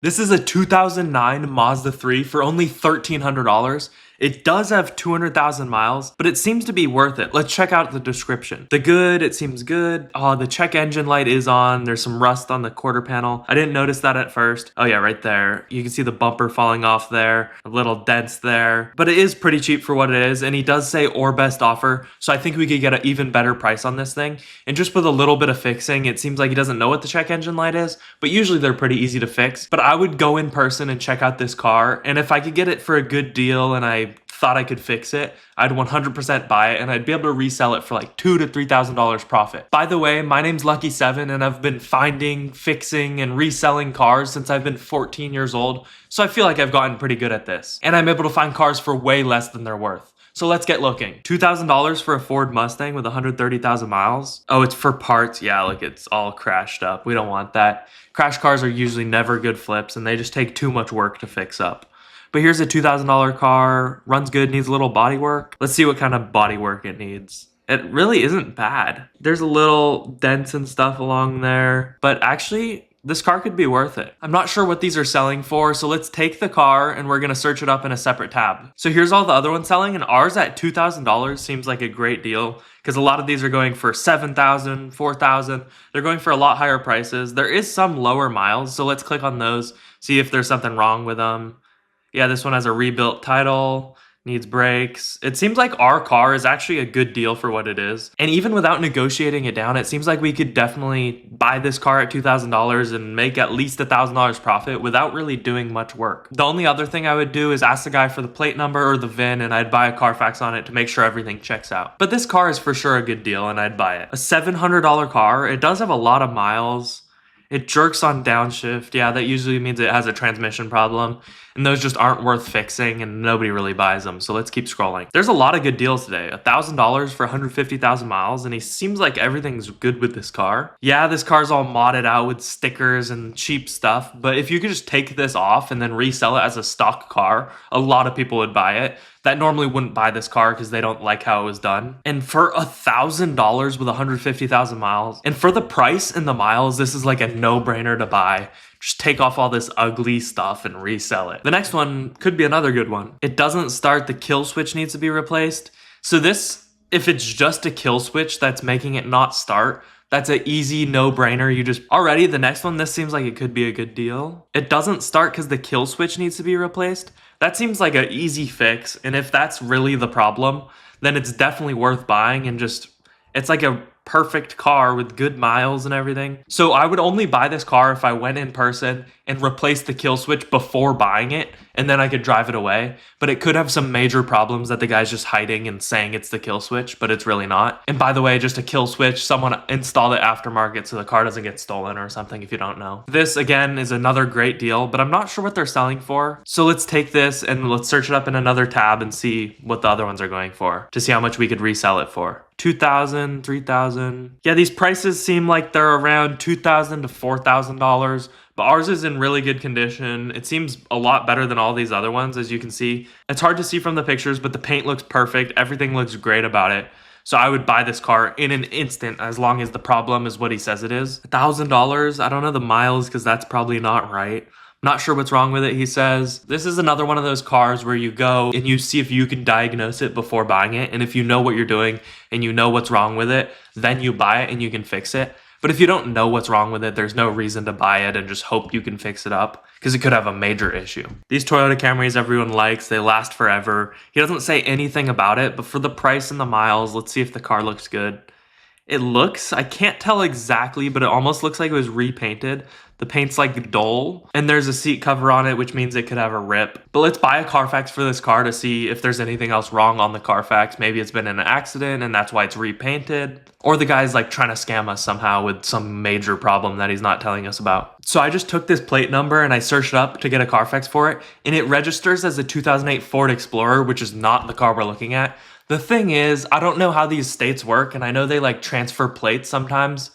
This is a 2009 Mazda 3 for only $1,300. It does have 200,000 miles, but it seems to be worth it. Let's check out the description. It seems good. Oh, the check engine light is on. There's some rust on the quarter panel. I didn't notice that at first. Oh yeah, right there. You can see the bumper falling off there, a little dents there, but it is pretty cheap for what it is. And he does say or best offer. So I think we could get an even better price on this thing. And just with a little bit of fixing, it seems like he doesn't know what the check engine light is, but usually they're pretty easy to fix. But I would go in person and check out this car. And if I could get it for a good deal and I thought I could fix it, I'd 100% buy it and I'd be able to resell it for like $2,000 to $3,000 profit. By the way, my name's Lucky7 and I've been finding, fixing, and reselling cars since I've been 14 years old. So I feel like I've gotten pretty good at this. And I'm able to find cars for way less than they're worth. So let's get looking. $2,000 for a Ford Mustang with 130,000 miles. Oh, it's for parts. Yeah, look, it's all crashed up. We don't want that. Crash cars are usually never good flips and they just take too much work to fix up. But here's a $2,000 car, runs good, needs a little body work. Let's see what kind of body work it needs. It really isn't bad. There's a little dents and stuff along there, but actually this car could be worth it. I'm not sure what these are selling for, so let's take the car and we're gonna search it up in a separate tab. So here's all the other ones selling, and ours at $2,000 seems like a great deal because a lot of these are going for $7,000, $4,000. They're going for a lot higher prices. There is some lower miles, so let's click on those, see if there's something wrong with them. Yeah, this one has a rebuilt title, needs brakes. It seems like our car is actually a good deal for what it is. And even without negotiating it down, it seems like we could definitely buy this car at $2,000 and make at least $1,000 profit without really doing much work. The only other thing I would do is ask the guy for the plate number or the VIN, and I'd buy a Carfax on it to make sure everything checks out. But this car is for sure a good deal and I'd buy it. A $700 car, it does have a lot of miles. It jerks on downshift. Yeah, that usually means it has a transmission problem. And those just aren't worth fixing and nobody really buys them. So let's keep scrolling. There's a lot of good deals today. $1,000 for 150,000 miles. And he seems like everything's good with this car. Yeah, this car's all modded out with stickers and cheap stuff. But if you could just take this off and then resell it as a stock car, a lot of people would buy it that normally wouldn't buy this car because they don't like how it was done. And for $1,000 with 150,000 miles, and for the price and the miles, this is like a no-brainer to buy. Just take off all this ugly stuff and resell it. The next one could be another good one. It doesn't start, the kill switch needs to be replaced. So this, if it's just a kill switch that's making it not start, that's an easy no-brainer. Already the next one, this seems like it could be a good deal. It doesn't start because the kill switch needs to be replaced. That seems like an easy fix. And if that's really the problem, then it's definitely worth buying and it's like a perfect car with good miles and everything. So I would only buy this car if I went in person and replaced the kill switch before buying it, and then I could drive it away. But it could have some major problems that the guy's just hiding and saying it's the kill switch, but it's really not. And by the way, just a kill switch, someone installed it aftermarket so the car doesn't get stolen or something if you don't know. This again is another great deal, but I'm not sure what they're selling for. So let's take this and let's search it up in another tab and see what the other ones are going for to see how much we could resell it for. 2,000, 3,000. Yeah, these prices seem like they're around $2,000 to $4,000, but ours is in really good condition. It seems a lot better than all these other ones, as you can see. It's hard to see from the pictures, but the paint looks perfect. Everything looks great about it. So I would buy this car in an instant as long as the problem is what he says it is. $1,000, I don't know the miles because that's probably not right. Not sure what's wrong with it, he says. This is another one of those cars where you go and you see if you can diagnose it before buying it. And if you know what you're doing and you know what's wrong with it, then you buy it and you can fix it. But if you don't know what's wrong with it, there's no reason to buy it and just hope you can fix it up because it could have a major issue. These Toyota Camrys everyone likes, they last forever. He doesn't say anything about it, but for the price and the miles, let's see if the car looks good. It looks, I can't tell exactly, but it almost looks like it was repainted. The paint's like dull, and there's a seat cover on it, which means it could have a rip. But let's buy a Carfax for this car to see if there's anything else wrong on the Carfax. Maybe it's been in an accident and that's why it's repainted. Or the guy's like trying to scam us somehow with some major problem that he's not telling us about. So I just took this plate number and I searched it up to get a Carfax for it, and it registers as a 2008 Ford Explorer, which is not the car we're looking at. The thing is, I don't know how these states work, and I know they like transfer plates sometimes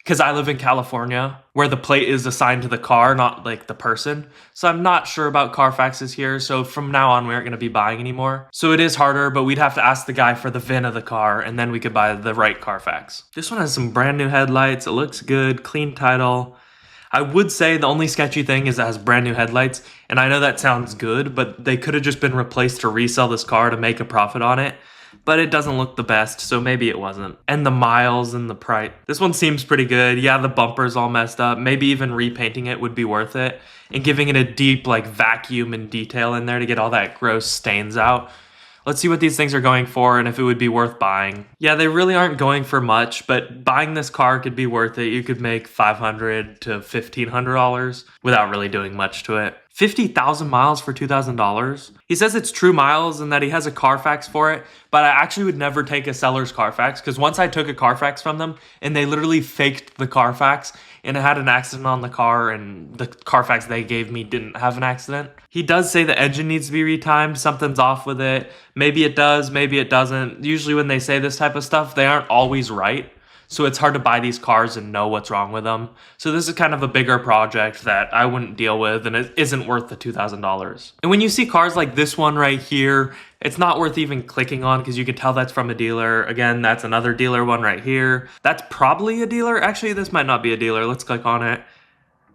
because I live in California where the plate is assigned to the car, not like the person. So I'm not sure about Carfaxes here. So from now on, we aren't going to be buying anymore. So it is harder, but we'd have to ask the guy for the VIN of the car and then we could buy the right Carfax. This one has some brand new headlights. It looks good, clean title. I would say the only sketchy thing is it has brand new headlights, and I know that sounds good, but they could have just been replaced to resell this car to make a profit on it. But it doesn't look the best, so maybe it wasn't. And the miles and the price. This one seems pretty good. Yeah, the bumper's all messed up. Maybe even repainting it would be worth it. And giving it a deep, like, vacuum and detail in there to get all that gross stains out. Let's see what these things are going for and if it would be worth buying. Yeah, they really aren't going for much, but buying this car could be worth it. You could make $500 to $1,500 without really doing much to it. 50,000 miles for $2,000. He says it's true miles and that he has a Carfax for it, but I actually would never take a seller's Carfax because once I took a Carfax from them and they literally faked the Carfax and it had an accident on the car and the Carfax they gave me didn't have an accident. He does say the engine needs to be retimed. Something's off with it. Maybe it does, maybe it doesn't. Usually when they say this type of stuff, they aren't always right. So it's hard to buy these cars and know what's wrong with them. So this is kind of a bigger project that I wouldn't deal with and it isn't worth the $2,000. And when you see cars like this one right here, it's not worth even clicking on because you can tell that's from a dealer. Again, that's another dealer one right here. That's probably a dealer. Actually, this might not be a dealer. Let's click on it.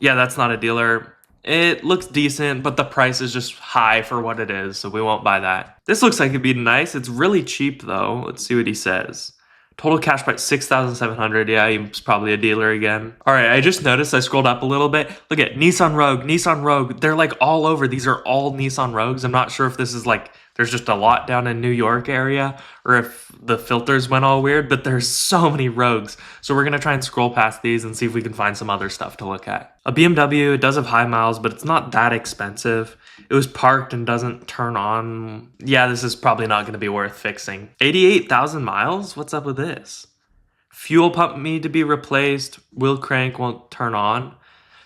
Yeah, that's not a dealer. It looks decent, but the price is just high for what it is, so we won't buy that. This looks like it'd be nice. It's really cheap though. Let's see what he says. Total cash price $6,700. Yeah, he's probably a dealer again. All right, I just noticed I scrolled up a little bit. Look at Nissan Rogue, Nissan Rogue. They're like all over. These are all Nissan Rogues. I'm not sure if this is like there's just a lot down in New York area or if the filters went all weird, but there's so many Rogues. So we're going to try and scroll past these and see if we can find some other stuff to look at. A BMW, it does have high miles, but it's not that expensive. It was parked and doesn't turn on. Yeah, this is probably not going to be worth fixing. 88,000 miles? What's up with this? Fuel pump need to be replaced. Wheel crank won't turn on.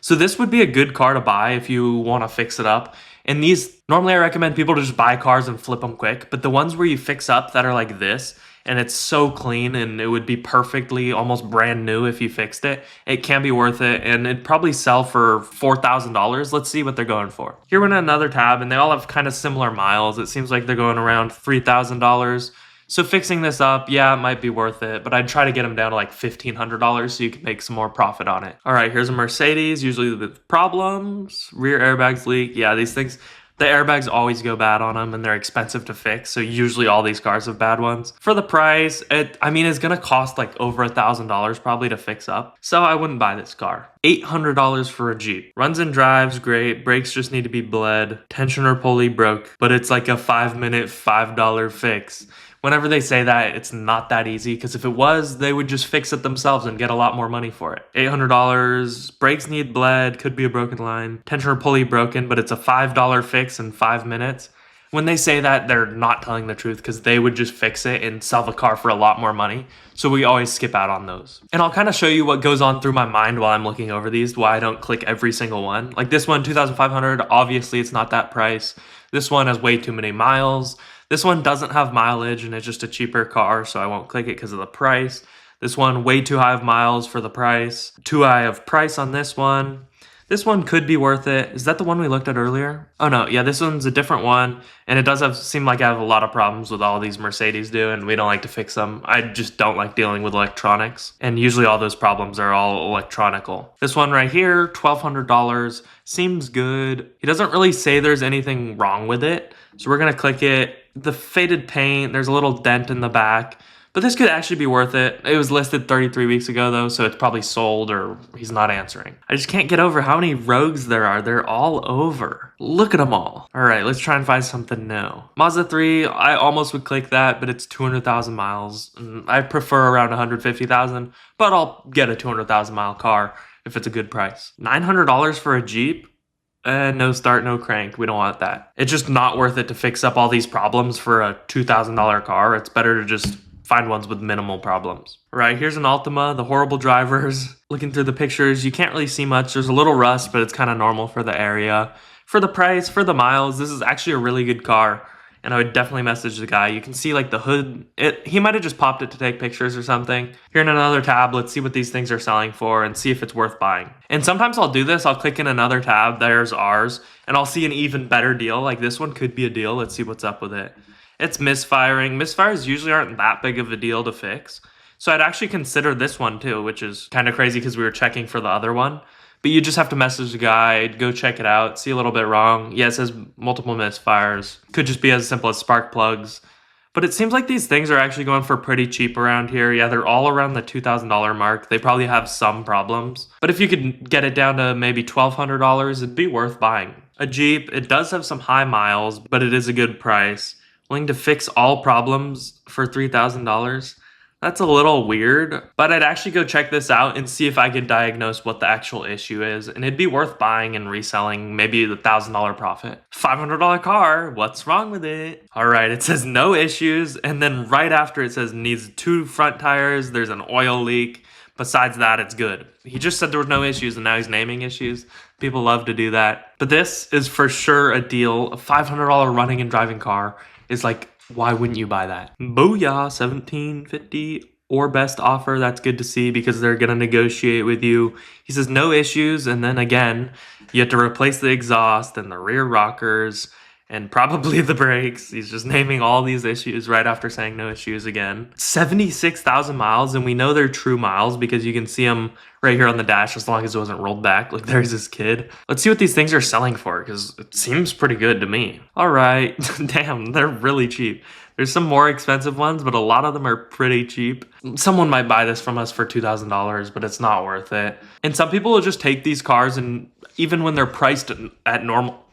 So this would be a good car to buy if you want to fix it up. And these, normally I recommend people to just buy cars and flip them quick. But the ones where you fix up that are like this, and it's so clean and it would be perfectly almost brand new if you fixed it, it can be worth it. And it'd probably sell for $4,000. Let's see what they're going for. Here we're in another tab and they all have kind of similar miles. It seems like they're going around $3,000. So fixing this up, yeah, it might be worth it, but I'd try to get them down to like $1,500 so you can make some more profit on it. All right, here's a Mercedes, usually with problems. Rear airbags leak. Yeah, these things, the airbags always go bad on them and they're expensive to fix. So usually all these cars have bad ones. For the price, it's going to cost like over $1,000 probably to fix up. So I wouldn't buy this car. $800 for a Jeep. Runs and drives, great. Brakes just need to be bled. Tensioner pulley broke, but it's like a 5-minute, $5 fix. Whenever they say that, it's not that easy because if it was, they would just fix it themselves and get a lot more money for it. $800, brakes need bled, could be a broken line. Tensioner pulley broken, but it's a $5 fix in 5 minutes. When they say that, they're not telling the truth because they would just fix it and sell the car for a lot more money. So we always skip out on those. And I'll kind of show you what goes on through my mind while I'm looking over these, why I don't click every single one. Like this one, $2,500, obviously it's not that price. This one has way too many miles. This one doesn't have mileage and it's just a cheaper car, so I won't click it because of the price. This one, way too high of miles for the price. Too high of price on this one. This one could be worth it. Is that the one we looked at earlier? Oh no, yeah, this one's a different one. And it does seem like I have a lot of problems with all these Mercedes do, and we don't like to fix them. I just don't like dealing with electronics. And usually all those problems are all electronical. This one right here, $1,200, seems good. He doesn't really say there's anything wrong with it. So we're gonna click it. The faded paint, there's a little dent in the back. But this could actually be worth it. It was listed 33 weeks ago though, so it's probably sold or he's not answering. I just can't get over how many Rogues there are. They're all over. Look at them all. All right, let's try and find something new. Mazda 3, I almost would click that, but it's 200,000 miles. I prefer around 150,000, but I'll get a 200,000 mile car if it's a good price. $900 for a Jeep? No start, no crank. We don't want that. It's just not worth it to fix up all these problems for a $2,000 car. It's better to just find ones with minimal problems. All right, here's an Altima, the horrible drivers. Looking through the pictures, you can't really see much. There's a little rust, but it's kind of normal for the area. For the price, for the miles, this is actually a really good car. And I would definitely message the guy. You can see like the hood, he might have just popped it to take pictures or something. Here in another tab, let's see what these things are selling for and see if it's worth buying. And sometimes I'll do this, I'll click in another tab, there's ours, and I'll see an even better deal. Like this one could be a deal, let's see what's up with it. It's misfiring. Misfires usually aren't that big of a deal to fix. So I'd actually consider this one too, which is kind of crazy because we were checking for the other one. But you just have to message the guy, go check it out, see a little bit wrong. Yeah, it says multiple misfires. Could just be as simple as spark plugs. But it seems like these things are actually going for pretty cheap around here. Yeah, they're all around the $2,000 mark. They probably have some problems. But if you could get it down to maybe $1,200, it'd be worth buying. A Jeep, it does have some high miles, but it is a good price. Willing to fix all problems for $3,000? That's a little weird, but I'd actually go check this out and see if I could diagnose what the actual issue is, and it'd be worth buying and reselling, maybe the $1,000 profit. $500 car, what's wrong with it? All right, it says no issues, and then right after it says needs 2 front tires, there's an oil leak. Besides that, it's good. He just said there were no issues, and now he's naming issues. People love to do that. But this is for sure a deal. A $500 running and driving car is like, why wouldn't you buy that? Booyah, $1,750 or best offer. That's good to see because they're going to negotiate with you. He says no issues, and then again, you have to replace the exhaust and the rear rockers and probably the brakes. He's just naming all these issues right after saying no issues again. 76,000 miles, and we know they're true miles because you can see them right here on the dash as long as it wasn't rolled back. Like, there's this kid. Let's see what these things are selling for because it seems pretty good to me. All right. Damn, they're really cheap. There's some more expensive ones, but a lot of them are pretty cheap. Someone might buy this from us for $2,000, but it's not worth it. And some people will just take these cars and even when they're priced at normal...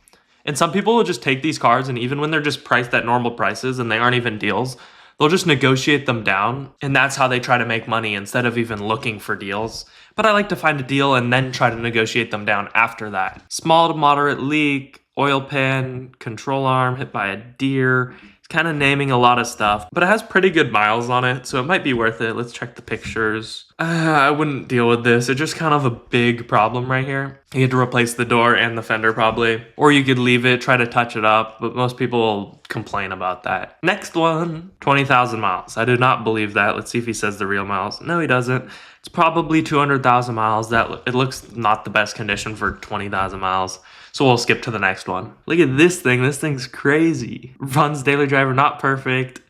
And some people will just take these cars and even when they're just priced at normal prices and they aren't even deals, they'll just negotiate them down. And that's how they try to make money instead of even looking for deals. But I like to find a deal and then try to negotiate them down after that. Small to moderate leak, oil pan, control arm hit by a deer. It's kind of naming a lot of stuff, but it has pretty good miles on it, so it might be worth it. Let's check the pictures. I wouldn't deal with this. It's just kind of a big problem right here. You had to replace the door and the fender probably, or you could leave it, try to touch it up, but most people will complain about that. Next one, 20,000 miles. I do not believe that. Let's see if he says the real miles. No, he doesn't. It's probably 200,000 miles. It looks not the best condition for 20,000 miles. So we'll skip to the next one. Look at this thing. This thing's crazy. Runs daily driver, not perfect.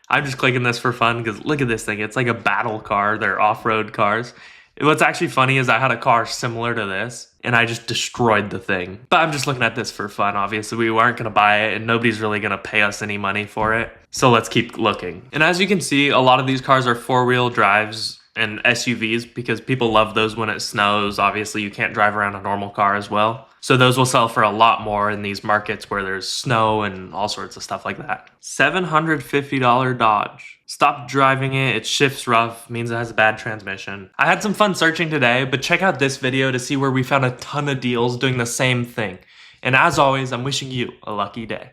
I'm just clicking this for fun because look at this thing. It's like a battle car. They're off-road cars. What's actually funny is I had a car similar to this and I just destroyed the thing. But I'm just looking at this for fun. Obviously, we weren't going to buy it and nobody's really going to pay us any money for it. So let's keep looking. And as you can see, a lot of these cars are four-wheel drives and SUVs because people love those when it snows. Obviously, you can't drive around a normal car as well. So those will sell for a lot more in these markets where there's snow and all sorts of stuff like that. $750 Dodge. Stop driving it. It shifts rough, means it has a bad transmission. I had some fun searching today, but check out this video to see where we found a ton of deals doing the same thing. And as always, I'm wishing you a lucky day.